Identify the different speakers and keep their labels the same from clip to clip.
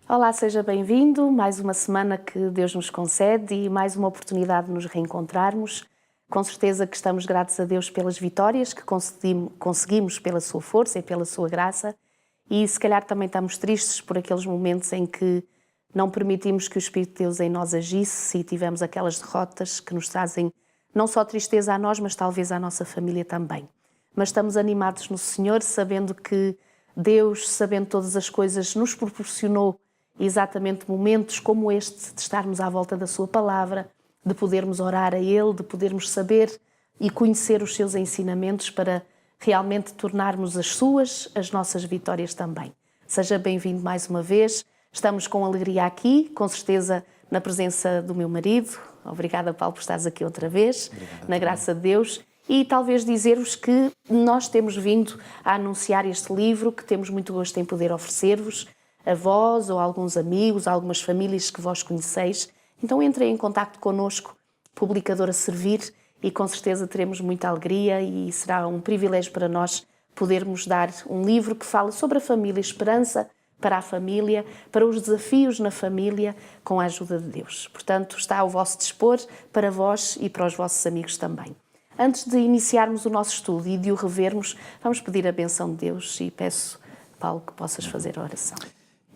Speaker 1: Olá, seja bem-vindo. Mais uma semana que Deus nos concede e mais uma oportunidade de nos reencontrarmos. Com certeza que estamos gratos a Deus pelas vitórias que conseguimos pela sua força e pela sua graça, e se calhar também estamos tristes por aqueles momentos em que não permitimos que o Espírito de Deus em nós agisse e tivemos aquelas derrotas que nos trazem não só tristeza a nós, mas talvez à nossa família também. Mas estamos animados no Senhor, sabendo que Deus, sabendo todas as coisas, nos proporcionou exatamente momentos como este, de estarmos à volta da sua palavra, de podermos orar a Ele, de podermos saber e conhecer os seus ensinamentos para realmente tornarmos as nossas vitórias também. Seja bem-vindo mais uma vez. Estamos com alegria aqui, com certeza na presença do meu marido. Obrigada, Paulo, por estares aqui outra vez, na graça de Deus. E talvez dizer-vos que nós temos vindo a anunciar este livro, que temos muito gosto em poder oferecer-vos, a vós ou a alguns amigos, a algumas famílias que vós conheceis. Então entrem em contacto connosco, Publicadora Servir, e com certeza teremos muita alegria e será um privilégio para nós podermos dar um livro que fala sobre a família, esperança para a família, para os desafios na família, com a ajuda de Deus. Portanto, está ao vosso dispor para vós e para os vossos amigos também. Antes de iniciarmos o nosso estudo e de o revermos, vamos pedir a bênção de Deus e peço, Paulo, que possas fazer a oração.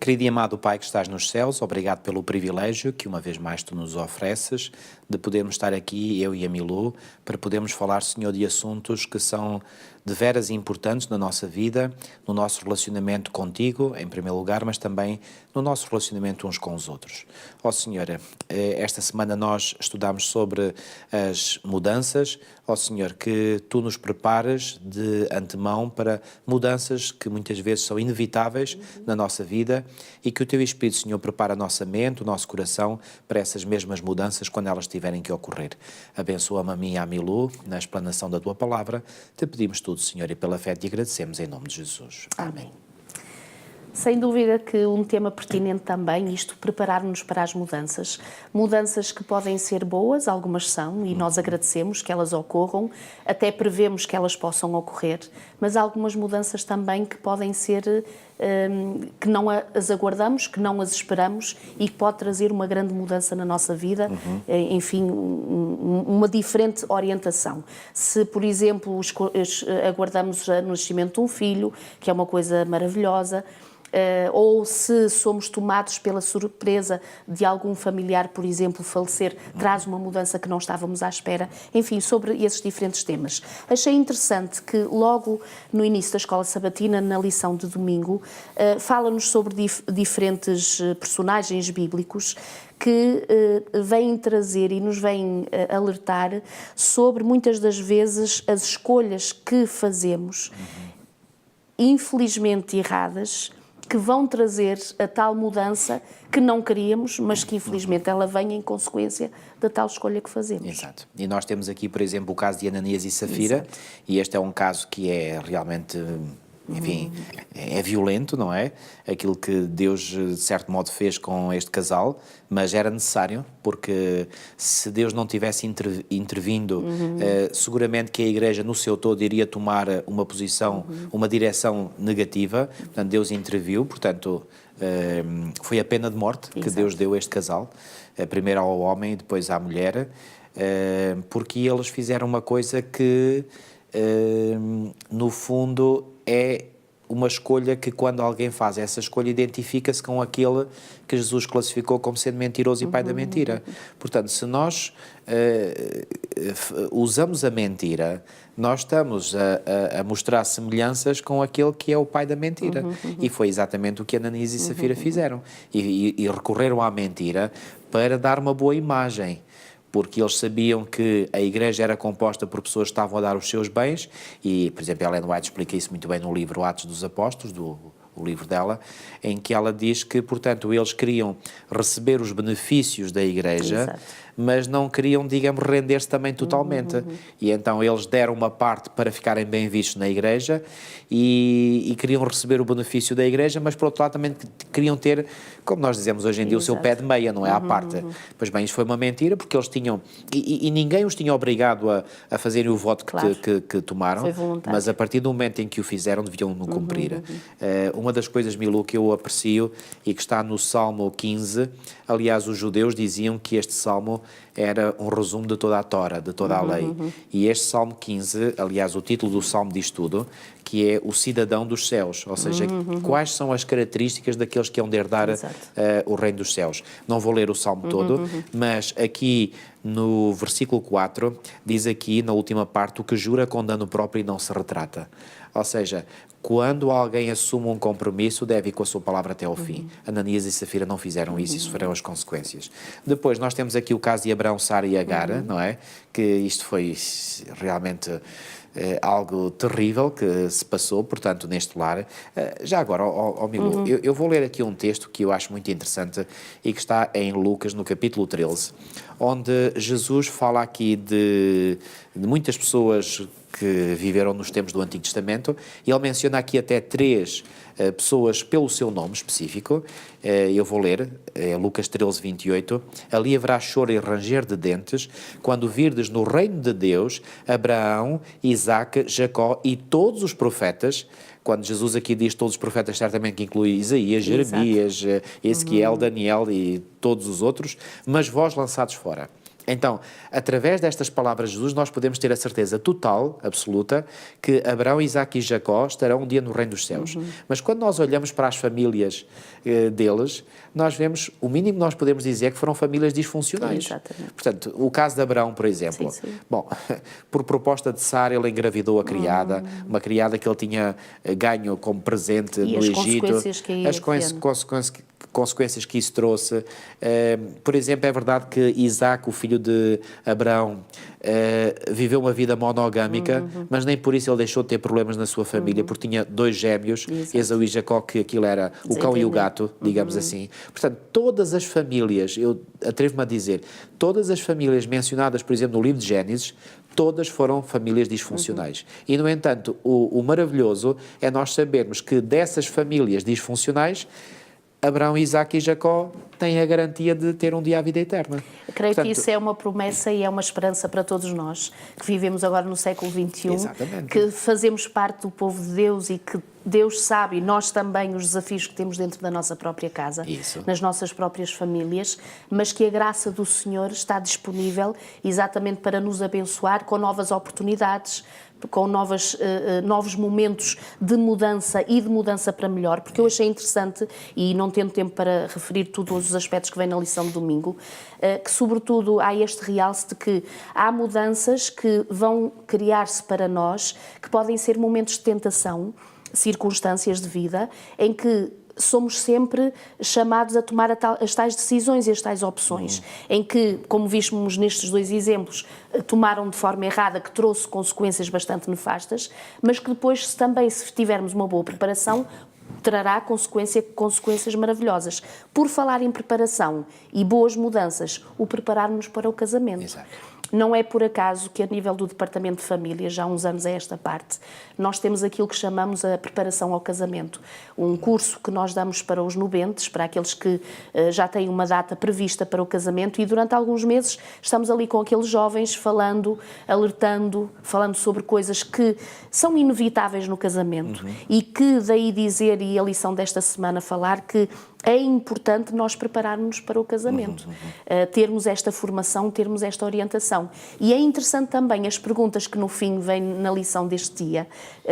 Speaker 2: Querido e amado Pai que estás nos céus, obrigado pelo privilégio que uma vez mais tu nos ofereces de podermos estar aqui, eu e a Milu, para podermos falar, Senhor, de assuntos que são de veras importantes na nossa vida, no nosso relacionamento contigo, em primeiro lugar, mas também no nosso relacionamento uns com os outros. Ó Senhor, esta semana nós estudamos sobre as mudanças. Ó Senhor, que tu nos prepares de antemão para mudanças que muitas vezes são inevitáveis na nossa vida e que o teu Espírito, Senhor, prepare a nossa mente, o nosso coração para essas mesmas mudanças quando elas tiverem que ocorrer. Abençoa-me a mim e a Milu na explanação da tua palavra. Te pedimos tudo, Senhor, e pela fé te agradecemos em nome de Jesus.
Speaker 1: Amém. Sem dúvida que um tema pertinente também, isto, preparar-nos para as mudanças. Mudanças que podem ser boas, algumas são, e nós agradecemos que elas ocorram, até prevemos que elas possam ocorrer, mas há algumas mudanças também que podem ser, que não as aguardamos, que não as esperamos e que pode trazer uma grande mudança na nossa vida, enfim, uma diferente orientação. Se, por exemplo, aguardamos o nascimento de um filho, que é uma coisa maravilhosa, ou se somos tomados pela surpresa de algum familiar, por exemplo, falecer, traz uma mudança que não estávamos à espera. Enfim, sobre esses diferentes temas. Achei interessante que logo no início da Escola Sabatina, na lição de domingo, fala-nos sobre diferentes personagens bíblicos que vêm trazer e nos vêm alertar sobre, muitas das vezes, as escolhas que fazemos, infelizmente erradas, que vão trazer a tal mudança que não queríamos, mas que infelizmente ela vem em consequência da tal escolha que fazemos.
Speaker 2: Exato. E nós temos aqui, por exemplo, o caso de Ananias e Safira. Exato. E este é um caso que é realmente, enfim, é violento, não é? Aquilo que Deus, de certo modo, fez com este casal, mas era necessário, porque se Deus não tivesse intervindo, seguramente que a Igreja, no seu todo, iria tomar uma posição, uma direção negativa. Portanto, Deus interviu, portanto, foi a pena de morte que Deus deu a este casal, primeiro ao homem e depois à mulher, porque eles fizeram uma coisa que, no fundo, é uma escolha que, quando alguém faz essa escolha, identifica-se com aquele que Jesus classificou como sendo mentiroso e pai da mentira. Portanto, se nós usamos a mentira, nós estamos a mostrar semelhanças com aquele que é o pai da mentira. E foi exatamente o que Ananias e Safira fizeram. E recorreram à mentira para dar uma boa imagem, porque eles sabiam que a Igreja era composta por pessoas que estavam a dar os seus bens, e, por exemplo, Ellen White explica isso muito bem no livro Atos dos Apóstolos, o livro dela, em que ela diz que, portanto, eles queriam receber os benefícios da Igreja, mas não queriam, digamos, render-se também totalmente. E então eles deram uma parte para ficarem bem vistos na igreja e queriam receber o benefício da igreja, mas por outro lado também queriam ter, como nós dizemos hoje em dia, o seu pé de meia, não é? À parte. Pois bem, isso foi uma mentira, porque eles tinham, e ninguém os tinha obrigado a fazerem o voto que tomaram, mas a partir do momento em que o fizeram, deviam no cumprir. Uma das coisas, Milu, que eu aprecio e que está no Salmo 15, aliás, os judeus diziam que este Salmo era um resumo de toda a Tora, de toda a lei. E este Salmo 15, aliás, o título do Salmo diz tudo, que é o cidadão dos céus, ou seja, quais são as características daqueles que hão de herdar o reino dos céus. Não vou ler o Salmo todo, mas aqui no versículo 4, diz aqui na última parte, o que jura com dano próprio e não se retrata. Ou seja, quando alguém assume um compromisso, deve ir com a sua palavra até ao fim. Ananias e Safira não fizeram isso e sofreram as consequências. Depois, nós temos aqui o caso de Abraão, Sara e Agar, não é? Que isto foi realmente algo terrível que se passou, portanto, neste lar. Já agora, Milu, eu vou ler aqui um texto que eu acho muito interessante e que está em Lucas, no capítulo 13, onde Jesus fala aqui de muitas pessoas que viveram nos tempos do Antigo Testamento, e ele menciona aqui até 3 pessoas pelo seu nome específico. Eu vou ler, Lucas 13, 28. Ali haverá choro e ranger de dentes, quando virdes no reino de Deus Abraão, Isaque, Jacó e todos os profetas. Quando Jesus aqui diz todos os profetas, certamente que inclui Isaías, Jeremias, Ezequiel, Daniel e todos os outros, mas vós lançados fora. Então, através destas palavras de Jesus, nós podemos ter a certeza total, absoluta, que Abraão, Isaque e Jacó estarão um dia no reino dos céus. Mas quando nós olhamos para as famílias deles, nós vemos, o mínimo que nós podemos dizer é que foram famílias disfuncionais.
Speaker 1: Exatamente.
Speaker 2: Portanto, o caso de Abraão, por exemplo.
Speaker 1: Sim.
Speaker 2: Bom, por proposta de Sara, ele engravidou a criada, uma criada que ele tinha ganho como presente no Egito.
Speaker 1: Consequências que
Speaker 2: as consequências que isso trouxe. Por exemplo, é verdade que Isaque, o filho de Abraão, viveu uma vida monogâmica, mas nem por isso ele deixou de ter problemas na sua família, porque tinha 2 gêmeos, Esaú e Jacó, que aquilo era o cão e o gato, digamos assim. Portanto, todas as famílias, eu atrevo-me a dizer, todas as famílias mencionadas, por exemplo, no livro de Gênesis, todas foram famílias disfuncionais. E, no entanto, o maravilhoso é nós sabermos que dessas famílias disfuncionais, Abraão, Isaque e Jacó têm a garantia de ter um dia a vida eterna.
Speaker 1: Creio que isso é uma promessa e é uma esperança para todos nós, que vivemos agora no século XXI,
Speaker 2: Exatamente.
Speaker 1: que fazemos parte do povo de Deus e que Deus sabe, e nós também, os desafios que temos dentro da nossa própria casa, nas nossas próprias famílias, mas que a graça do Senhor está disponível exatamente para nos abençoar com novas oportunidades, com novos momentos de mudança e de mudança para melhor, porque eu achei interessante, e não tendo tempo para referir todos os aspectos que vem na lição de domingo, que sobretudo há este realce de que há mudanças que vão criar-se para nós, que podem ser momentos de tentação, circunstâncias de vida, em que somos sempre chamados a tomar as tais decisões e as tais opções, em que, como vimos nestes 2 exemplos, tomaram de forma errada, que trouxe consequências bastante nefastas, mas que depois, se tivermos uma boa preparação, trará consequências maravilhosas. Por falar em preparação e boas mudanças, o preparar-nos para o casamento.
Speaker 2: Exato.
Speaker 1: Não é por acaso que, a nível do Departamento de Família, já há uns anos a esta parte, nós temos aquilo que chamamos a preparação ao casamento. Um curso que nós damos para os nubentes, para aqueles que já têm uma data prevista para o casamento, e durante alguns meses estamos ali com aqueles jovens falando, alertando, falando sobre coisas que são inevitáveis no casamento e que daí dizer, e a lição desta semana falar, que é importante nós prepararmos-nos para o casamento, termos esta formação, termos esta orientação. E é interessante também as perguntas que no fim vêm na lição deste dia,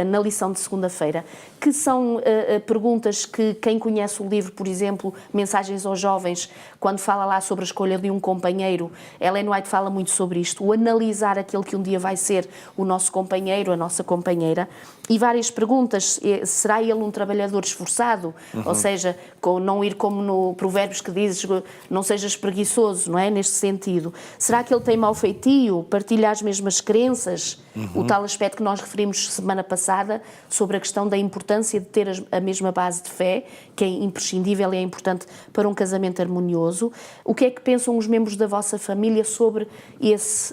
Speaker 1: na lição de segunda-feira, que são perguntas que quem conhece o livro, por exemplo, Mensagens aos Jovens, quando fala lá sobre a escolha de um companheiro, Ellen White fala muito sobre isto, o analisar aquele que um dia vai ser o nosso companheiro, a nossa companheira, E várias perguntas, será ele um trabalhador esforçado? Ou seja, não ir como no Provérbios que diz, não sejas preguiçoso, não é? Neste sentido. Será que ele tem mau feitio? Partilha as mesmas crenças? O tal aspecto que nós referimos semana passada sobre a questão da importância de ter a mesma base de fé, que é imprescindível e é importante para um casamento harmonioso. O que é que pensam os membros da vossa família sobre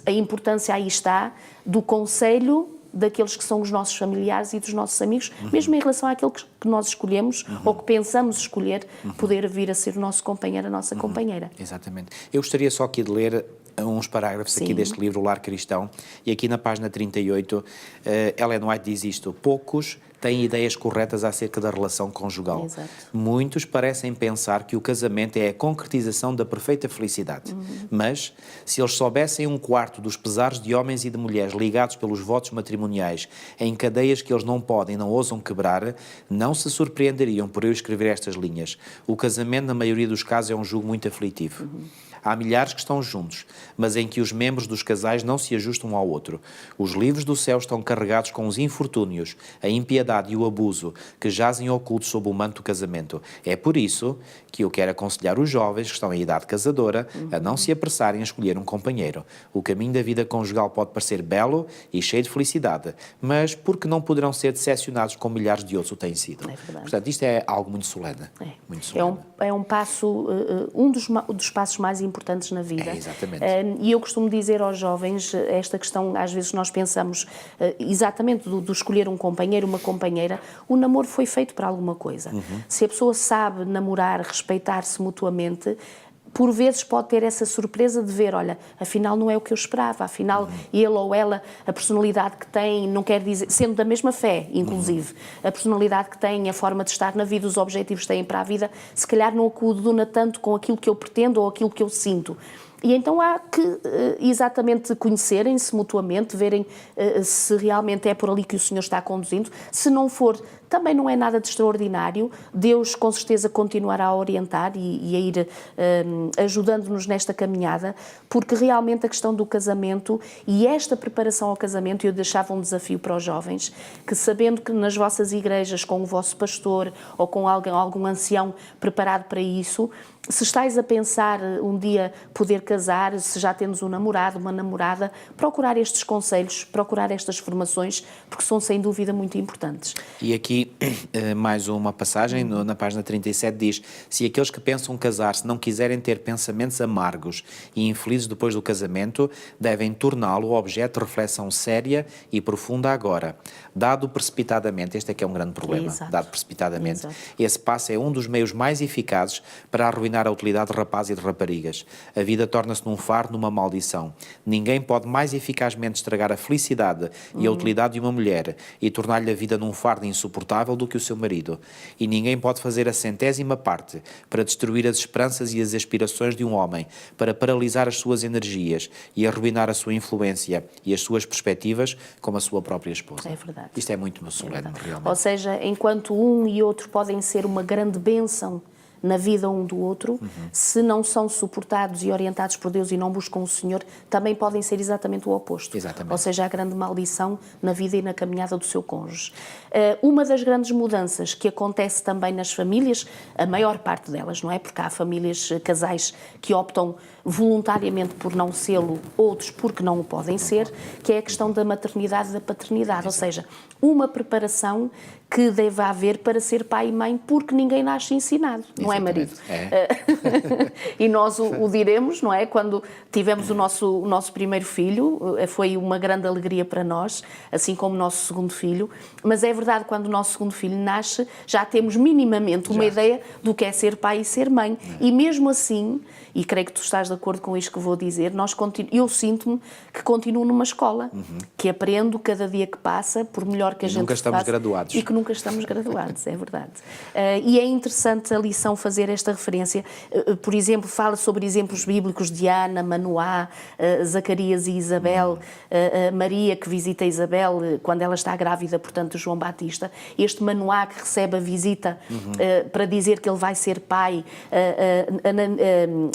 Speaker 1: a importância, aí está, do conselho daqueles que são os nossos familiares e dos nossos amigos, mesmo em relação àquele que nós escolhemos ou que pensamos escolher, poder vir a ser o nosso companheiro, a nossa companheira.
Speaker 2: Exatamente. Eu gostaria só aqui de ler uns parágrafos aqui deste livro, O Lar Cristão, e aqui na página 38, Ellen White diz isto: poucos têm ideias corretas acerca da relação conjugal.
Speaker 1: Exato.
Speaker 2: Muitos parecem pensar que o casamento é a concretização da perfeita felicidade. Mas, se eles soubessem um quarto dos pesares de homens e de mulheres ligados pelos votos matrimoniais em cadeias que eles não podem, não ousam quebrar, não se surpreenderiam por eu escrever estas linhas. O casamento, na maioria dos casos, é um jugo muito aflitivo. Há milhares que estão juntos, mas em que os membros dos casais não se ajustam um ao outro. Os livros do céu estão carregados com os infortúnios, a impiedade e o abuso que jazem ocultos sob o manto do casamento. É por isso que eu quero aconselhar os jovens que estão em idade casadora a não se apressarem a escolher um companheiro. O caminho da vida conjugal pode parecer belo e cheio de felicidade, mas porque não poderão ser decepcionados como milhares de outros o têm sido.
Speaker 1: É verdade.
Speaker 2: Portanto, isto é algo muito solene. Muito solene.
Speaker 1: É um passo, um dos passos mais importantes na vida.
Speaker 2: Exatamente.
Speaker 1: E eu costumo dizer aos jovens, esta questão, às vezes nós pensamos exatamente do escolher um companheiro, uma companheira, o namoro foi feito para alguma coisa. Se a pessoa sabe namorar, respeitar-se mutuamente, por vezes pode ter essa surpresa de ver, olha, afinal não é o que eu esperava, afinal ele ou ela, a personalidade que tem, não quer dizer, sendo da mesma fé, inclusive, a personalidade que tem, a forma de estar na vida, os objetivos que têm para a vida, se calhar não coaduna tanto com aquilo que eu pretendo ou aquilo que eu sinto. E então há que exatamente conhecerem-se mutuamente, verem se realmente é por ali que o Senhor está conduzindo. Se não for, também não é nada de extraordinário. Deus com certeza continuará a orientar e a ir ajudando-nos nesta caminhada, porque realmente a questão do casamento e esta preparação ao casamento, eu deixava um desafio para os jovens, que sabendo que nas vossas igrejas, com o vosso pastor ou com algum ancião preparado para isso, se estáis a pensar um dia poder casar, se já temos um namorado, uma namorada, procurar estes conselhos, procurar estas formações, porque são sem dúvida muito importantes.
Speaker 2: E aqui mais uma passagem, na página 37 diz: se aqueles que pensam casar-se não quiserem ter pensamentos amargos e infelizes depois do casamento, devem torná-lo objeto de reflexão séria e profunda agora. Dado precipitadamente, este é que é um grande problema,
Speaker 1: Exato.
Speaker 2: dado precipitadamente,
Speaker 1: Exato.
Speaker 2: esse passo é um dos meios mais eficazes para arruinar a utilidade de rapazes e de raparigas. A vida torna-se num fardo, numa maldição. Ninguém pode mais eficazmente estragar a felicidade e a utilidade de uma mulher e tornar-lhe a vida num fardo insuportável do que o seu marido. E ninguém pode fazer a centésima parte para destruir as esperanças e as aspirações de um homem, para paralisar as suas energias e arruinar a sua influência e as suas perspectivas como a sua própria esposa.
Speaker 1: É verdade.
Speaker 2: Isto é muito solene, realmente.
Speaker 1: Ou seja, enquanto um e outro podem ser uma grande bênção na vida um do outro, se não são suportados e orientados por Deus e não buscam o Senhor, também podem ser exatamente o oposto.
Speaker 2: Exatamente.
Speaker 1: Ou seja, a grande maldição na vida e na caminhada do seu cônjuge. Uma das grandes mudanças que acontece também nas famílias, a maior parte delas, não é? Porque há famílias, casais que optam voluntariamente por não sê-lo, outros porque não o podem ser, que é a questão da maternidade e da paternidade. Ou seja, uma preparação que deve haver para ser pai e mãe, porque ninguém nasce ensinado, não é, marido?
Speaker 2: É.
Speaker 1: E nós o diremos, não é? Quando tivemos o nosso primeiro filho, foi uma grande alegria para nós, assim como o nosso segundo filho, mas é verdade, quando o nosso segundo filho nasce, já temos minimamente uma ideia do que é ser pai e ser mãe. E mesmo assim, e creio que tu estás de acordo com isto que vou dizer, eu sinto-me que continuo numa escola, que aprendo cada dia que passa, por melhor que a gente
Speaker 2: nunca estamos
Speaker 1: faça,
Speaker 2: graduados.
Speaker 1: E que nunca estamos graduados, é verdade. E é interessante a lição fazer esta referência. Por exemplo, fala sobre exemplos bíblicos de Ana, Manoá, Zacarias e Isabel, Maria que visita Isabel quando ela está grávida, portanto, de João Batista. Este Manoá que recebe a visita para dizer que ele vai ser pai,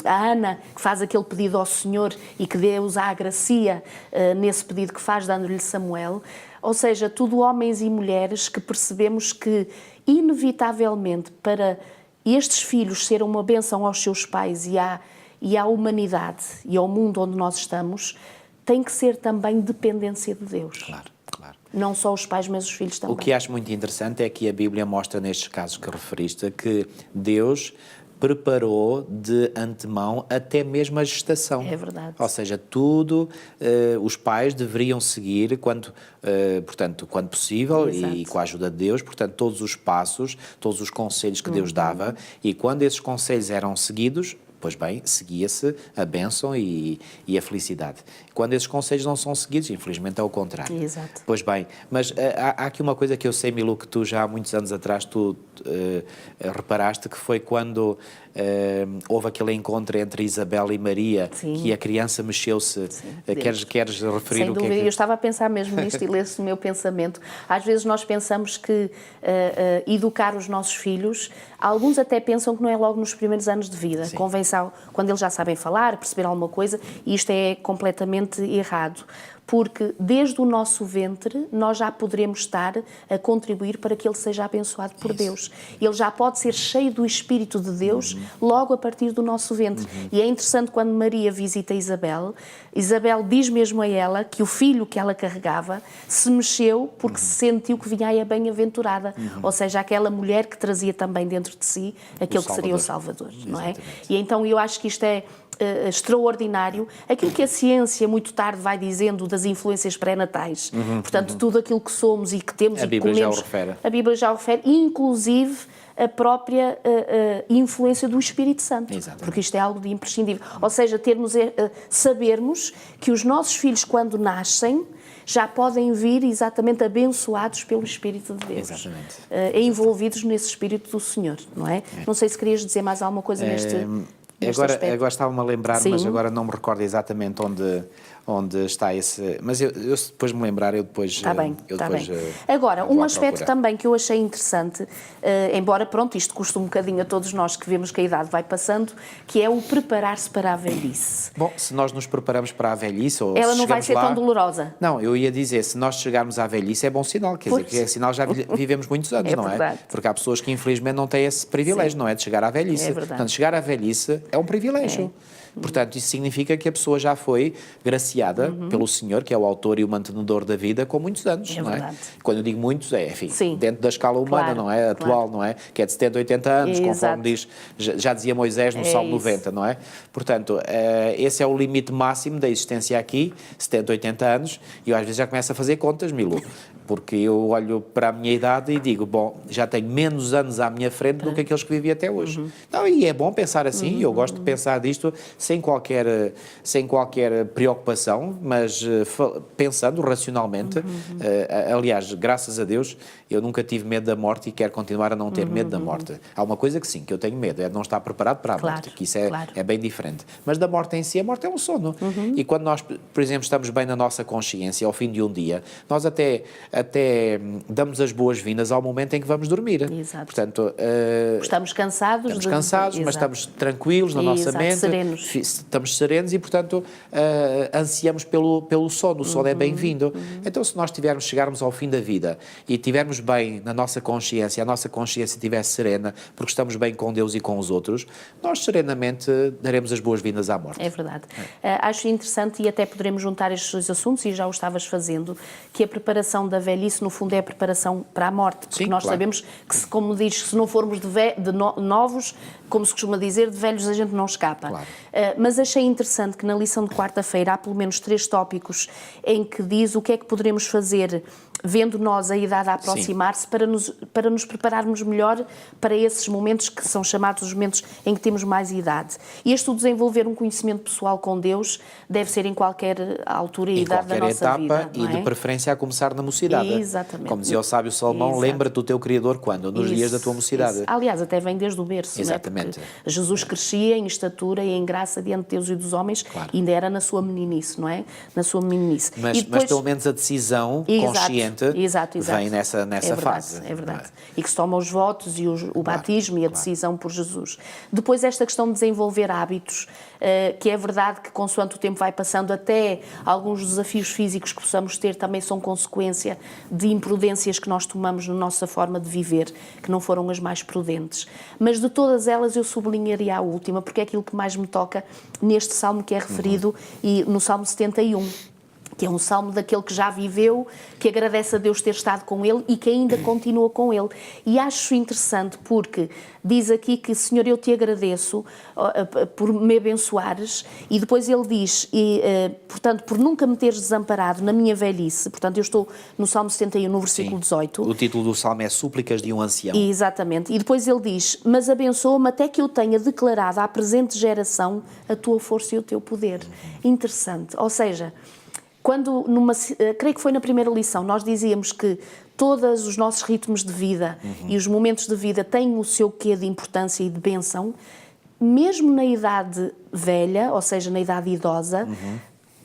Speaker 1: a Ana que faz aquele pedido ao Senhor e que Deus a agracia nesse pedido que faz, dando-lhe Samuel. Ou seja, tudo homens e mulheres que percebemos que, inevitavelmente, para estes filhos serem uma bênção aos seus pais e à humanidade e ao mundo onde nós estamos, tem que ser também dependência de Deus.
Speaker 2: Claro, claro.
Speaker 1: Não só os pais, mas os filhos também.
Speaker 2: O que acho muito interessante é que a Bíblia mostra nestes casos que referiste que Deus preparou de antemão até mesmo a gestação.
Speaker 1: É verdade.
Speaker 2: Ou seja, tudo os pais deveriam seguir portanto, quando possível.
Speaker 1: Exato.
Speaker 2: E com a ajuda de Deus, portanto, todos os passos, todos os conselhos que Deus dava, e quando esses conselhos eram seguidos, pois bem, seguia-se a bênção e a felicidade. Quando esses conselhos não são seguidos, infelizmente é o contrário.
Speaker 1: Exato.
Speaker 2: Pois bem, mas há aqui uma coisa que eu sei, Milu, que tu já há muitos anos atrás reparaste, que foi quando houve aquele encontro entre Isabel e Maria,
Speaker 1: Sim.
Speaker 2: que a criança mexeu-se. Queres referir
Speaker 1: Sem
Speaker 2: o que
Speaker 1: dúvida,
Speaker 2: é que...
Speaker 1: eu estava a pensar mesmo nisto e lê-se o meu pensamento. Às vezes nós pensamos que educar os nossos filhos, alguns até pensam que não é logo nos primeiros anos de vida, convém quando eles já sabem falar, perceber alguma coisa, e isto é completamente errado. Porque desde o nosso ventre nós já poderemos estar a contribuir para que ele seja abençoado por Deus. Ele já pode ser cheio do Espírito de Deus logo a partir do nosso ventre. E é interessante quando Maria visita Isabel, Isabel diz mesmo a ela que o filho que ela carregava se mexeu porque se sentiu que vinha aí a bem-aventurada. Ou seja, aquela mulher que trazia também dentro de si aquele que seria o Salvador. Não é? E então eu acho que isto é extraordinário, aquilo que a ciência muito tarde vai dizendo das influências pré-natais, portanto tudo aquilo que somos e que temos
Speaker 2: a
Speaker 1: e que
Speaker 2: Bíblia
Speaker 1: comemos,
Speaker 2: já o refere.
Speaker 1: A Bíblia já o refere, inclusive a própria influência do Espírito Santo,
Speaker 2: Exatamente.
Speaker 1: Porque isto é algo de imprescindível, ou seja, sabermos que os nossos filhos quando nascem já podem vir exatamente abençoados pelo Espírito de Deus.
Speaker 2: Exatamente.
Speaker 1: Envolvidos nesse Espírito do Senhor, não é? Não sei se querias dizer mais alguma coisa neste
Speaker 2: Agora estava-me a lembrar,
Speaker 1: Sim.
Speaker 2: mas agora não me recordo exatamente onde está esse... Mas eu depois me lembrar, eu depois...
Speaker 1: Está bem, está bem.
Speaker 2: Depois,
Speaker 1: Agora,
Speaker 2: vou
Speaker 1: um
Speaker 2: à
Speaker 1: aspecto
Speaker 2: procura.
Speaker 1: também que eu achei interessante, embora, pronto, isto custa um bocadinho a todos nós que vemos que a idade vai passando, que é o preparar-se para a velhice.
Speaker 2: Bom, se nós nos preparamos para a velhice... Ou
Speaker 1: Ela
Speaker 2: se
Speaker 1: não vai
Speaker 2: chegamos
Speaker 1: ser
Speaker 2: lá,
Speaker 1: tão dolorosa.
Speaker 2: Não, eu ia dizer, se nós chegarmos à velhice é bom sinal, quer dizer,
Speaker 1: Pois.
Speaker 2: que é sinal já vivemos muitos anos,
Speaker 1: É
Speaker 2: não
Speaker 1: verdade.
Speaker 2: é? Porque há pessoas que infelizmente não têm esse privilégio, não é? De chegar à velhice.
Speaker 1: É verdade.
Speaker 2: Portanto, chegar à velhice é um privilégio. Portanto, isso significa que a pessoa já foi graciada pelo Senhor, que é o autor e o mantenedor da vida, com muitos anos,
Speaker 1: É
Speaker 2: não é?
Speaker 1: verdade.
Speaker 2: Quando eu digo muitos, enfim,
Speaker 1: Sim.
Speaker 2: dentro da escala humana,
Speaker 1: Claro,
Speaker 2: não é? Atual,
Speaker 1: claro.
Speaker 2: não é? Que é de 70, 80 anos,
Speaker 1: Exato.
Speaker 2: conforme diz, já dizia Moisés no
Speaker 1: É
Speaker 2: Salmo
Speaker 1: isso.
Speaker 2: 90, não é? Portanto, esse é o limite máximo da existência aqui, 70, 80 anos, e eu às vezes já começo a fazer contas, Milu, porque eu olho para a minha idade e digo, bom, já tenho menos anos à minha frente do que aqueles que vivi até hoje. Não, e é bom pensar assim, e eu gosto de pensar disto sem qualquer preocupação, mas pensando racionalmente. Aliás, graças a Deus, eu nunca tive medo da morte e quero continuar a não ter medo da morte. Há uma coisa que sim, que eu tenho medo, é de não estar preparado para a
Speaker 1: Claro,
Speaker 2: morte, que isso
Speaker 1: claro.
Speaker 2: é bem diferente. Mas da morte em si, a morte é um sono. E quando nós, por exemplo, estamos bem na nossa consciência ao fim de um dia, nós até damos as boas-vindas ao momento em que vamos dormir.
Speaker 1: Exato.
Speaker 2: Portanto,
Speaker 1: Estamos cansados.
Speaker 2: estamos cansados, mas
Speaker 1: Exato.
Speaker 2: estamos tranquilos na nossa
Speaker 1: Exato,
Speaker 2: mente.
Speaker 1: serenos.
Speaker 2: Estamos serenos e, portanto, ansiamos pelo sono. O sono é bem-vindo. Então, se nós chegarmos ao fim da vida e estivermos bem na nossa consciência, a nossa consciência estiver serena, porque estamos bem com Deus e com os outros, nós serenamente daremos as boas-vindas à morte.
Speaker 1: É verdade. Acho interessante, e até poderemos juntar estes dois assuntos, e já o estavas fazendo, que a preparação da velhice, no fundo, é a preparação para a morte. Porque
Speaker 2: Sim,
Speaker 1: nós
Speaker 2: claro.
Speaker 1: sabemos que, como diz, se não formos novos, como se costuma dizer, de velhos a gente não escapa.
Speaker 2: Claro.
Speaker 1: Mas achei interessante que na lição de quarta-feira há pelo menos 3 tópicos em que diz o que é que poderemos fazer, vendo nós a idade a aproximar-se, para nos prepararmos melhor para esses momentos que são chamados os momentos em que temos mais idade. E o desenvolver um conhecimento pessoal com Deus deve ser em qualquer altura e idade da nossa
Speaker 2: etapa,
Speaker 1: vida.
Speaker 2: e
Speaker 1: não é?
Speaker 2: de preferência a começar na mocidade.
Speaker 1: Exatamente.
Speaker 2: Como dizia o sábio Salomão,
Speaker 1: Exato.
Speaker 2: lembra-te do teu Criador quando? Nos dias da tua mocidade.
Speaker 1: Isso. Aliás, até vem desde o berço.
Speaker 2: Exatamente.
Speaker 1: Não é? Porque Jesus crescia em estatura e em graça diante de Deus e dos homens,
Speaker 2: Claro.
Speaker 1: e ainda era na sua meninice, não é? Na sua meninice.
Speaker 2: Mas
Speaker 1: E depois,
Speaker 2: pelo menos a decisão
Speaker 1: Exato.
Speaker 2: consciente realmente
Speaker 1: exato.
Speaker 2: vem nessa
Speaker 1: verdade,
Speaker 2: fase.
Speaker 1: É verdade.
Speaker 2: Não é?
Speaker 1: E que se tomam os votos e o batismo e a decisão por Jesus. Depois esta questão de desenvolver hábitos, que é verdade que consoante o tempo vai passando, até alguns desafios físicos que possamos ter também são consequência de imprudências que nós tomamos na nossa forma de viver, que não foram as mais prudentes. Mas de todas elas eu sublinharia a última, porque é aquilo que mais me toca neste salmo que é referido e no Salmo 71. Que é um salmo daquele que já viveu, que agradece a Deus ter estado com ele e que ainda continua com ele. E acho interessante porque diz aqui que, Senhor, eu te agradeço por me abençoares, e depois ele diz, portanto, por nunca me teres desamparado na minha velhice. Portanto, eu estou no Salmo 71, no versículo 18.
Speaker 2: O título do salmo é Súplicas de um Ancião.
Speaker 1: Exatamente. E depois ele diz, mas abençoa-me até que eu tenha declarado à presente geração a tua força e o teu poder. Interessante. Ou seja, quando, creio que foi na primeira lição, nós dizíamos que todos os nossos ritmos de vida e os momentos de vida têm o seu quê de importância e de bênção, mesmo na idade velha, ou seja, na idade idosa,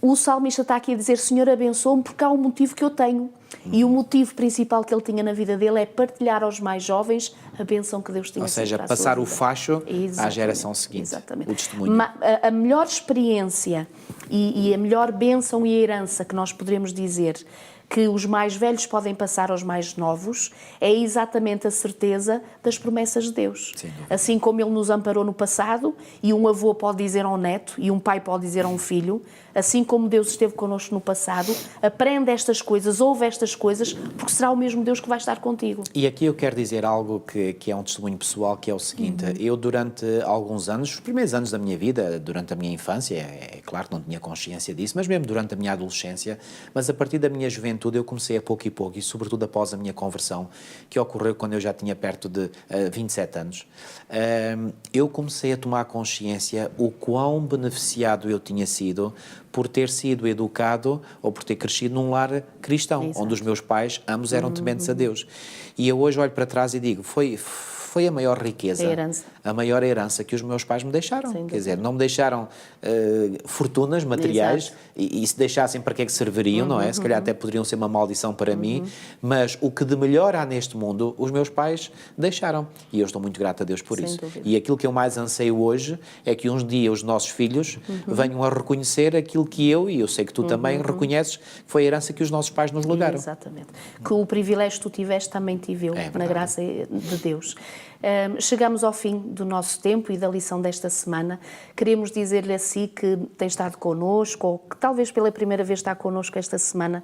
Speaker 1: o salmista está aqui a dizer, Senhor, abençoa-me porque há um motivo que eu tenho. E o motivo principal que ele tinha na vida dele é partilhar aos mais jovens a bênção que Deus tinha.
Speaker 2: Ou seja, passar o facho à geração seguinte.
Speaker 1: Exatamente.
Speaker 2: O testemunho.
Speaker 1: A melhor experiência e a melhor bênção e a herança que nós poderemos dizer que os mais velhos podem passar aos mais novos é exatamente a certeza das promessas de Deus. Assim como Ele nos amparou no passado, e um avô pode dizer a um neto, e um pai pode dizer a um filho, assim como Deus esteve connosco no passado, aprende estas coisas, ouve estas coisas, porque será o mesmo Deus que vai estar contigo.
Speaker 2: E aqui eu quero dizer algo que é um testemunho pessoal, que é o seguinte, eu durante alguns anos, os primeiros anos da minha vida, durante a minha infância, é claro que não tinha consciência disso, mas mesmo durante a minha adolescência, mas a partir da minha juventude eu comecei a pouco e sobretudo após a minha conversão, que ocorreu quando eu já tinha perto de 27 anos, eu comecei a tomar consciência o quão beneficiado eu tinha sido por ter sido educado ou por ter crescido num lar cristão,
Speaker 1: Exato.
Speaker 2: onde os meus pais ambos eram tementes a Deus. E eu hoje olho para trás e digo, foi a maior riqueza, a maior herança que os meus pais me deixaram. Quer dizer, não me deixaram fortunas materiais, e se deixassem, para que é que serviriam, não é? Se calhar até poderiam ser uma maldição para mim, mas o que de melhor há neste mundo, os meus pais deixaram. E eu estou muito grato a Deus por isso. E aquilo que eu mais anseio hoje é que uns dias os nossos filhos venham a reconhecer aquilo que eu sei que tu também reconheces, que foi a herança que os nossos pais nos legaram.
Speaker 1: Exatamente. Que o privilégio que tu tiveste também tive eu, na graça de Deus. Chegamos ao fim do nosso tempo e da lição desta semana. Queremos dizer-lhe a si que tem estado connosco, ou que talvez pela primeira vez está connosco esta semana,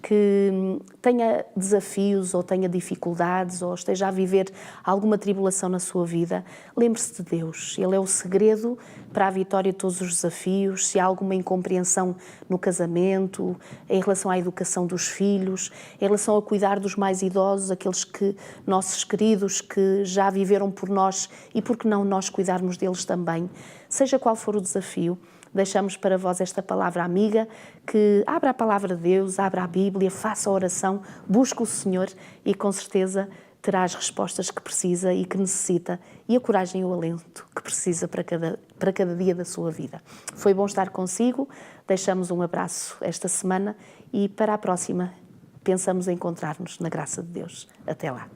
Speaker 1: que tenha desafios ou tenha dificuldades ou esteja a viver alguma tribulação na sua vida, lembre-se de Deus. Ele é o segredo para a vitória de todos os desafios. Se há alguma incompreensão no casamento, em relação à educação dos filhos, em relação a cuidar dos mais idosos, aqueles que, nossos queridos, que já viveram por nós e por que não nós cuidarmos deles também, seja qual for o desafio, deixamos para vós esta palavra amiga, que abra a palavra de Deus, abra a Bíblia, faça a oração, busque o Senhor e com certeza terá as respostas que precisa e que necessita e a coragem e o alento que precisa para cada dia da sua vida. Foi bom estar consigo, deixamos um abraço esta semana e para a próxima pensamos em encontrar-nos na graça de Deus. Até lá.